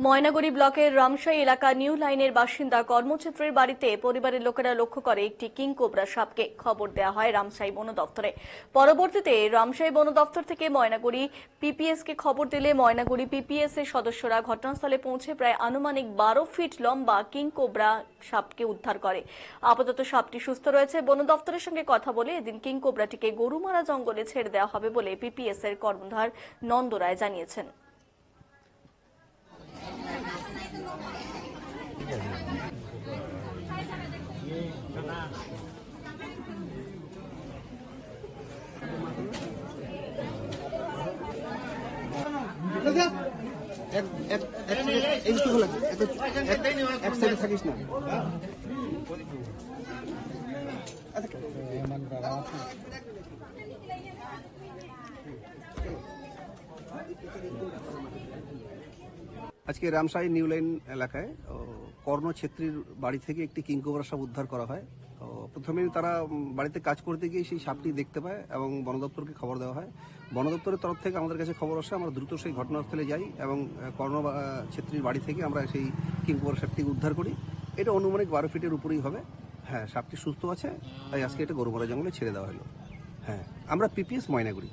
ময়নাগুড়ি ব্লকের রামশাই এলাকা নিউ লাইনের বাসিন্দা কর্মক্ষেত্রের বাড়িতে পরিবারের লোকেরা লক্ষ্য করে একটি কিং কোবরা সাপকে। খবর দেওয়া হয় রামশাই বন দপ্তরে। পরবর্তীতে রামশাই বন দপ্তর থেকে ময়নাগুড়ি পিপিএস কে খবর দিলে ময়নাগুড়ি পিপিএস এর সদস্যরা ঘটনাস্থলে পৌঁছে প্রায় আনুমানিক 12 ফিট লম্বা কিং কোবরা সাপকে উদ্ধার করে। আপাতত সাপটি সুস্থ রয়েছে। বন দপ্তরের সঙ্গে কথা বলে এদিন কিং কোবরাটিকে গরুমারা জঙ্গলে ছেড়ে দেওয়া হবে বলে পিপিএস এর কর্ণধার নন্দ রায় জানিয়েছেন। থাকিস না। আজকে রামশাই নিউ লাইন এলাকায় কর্ণ ছেত্রীর বাড়ি থেকে একটি কিং কোবরা সাপ উদ্ধার করা হয়। প্রথমে তারা বাড়িতে কাজ করতে গিয়ে সেই সাপটি দেখতে পায় এবং বন দপ্তরকে খবর দেওয়া হয়। বন দপ্তরের তরফ থেকে আমাদের কাছে খবর আসে, আমরা দ্রুত সেই ঘটনাস্থলে যাই এবং কর্ণ ছেত্রীর বাড়ি থেকে আমরা সেই কিং কোবরা সাপটি উদ্ধার করি। এটা অনুমানিক 12 ফিটের উপরেই হবে। হ্যাঁ, সাপটি সুস্থ আছে, তাই আজকে এটা গরুমারা জঙ্গলে ছেড়ে দেওয়া হলো। হ্যাঁ, আমরা পিপিএস ময়নাগুড়ি।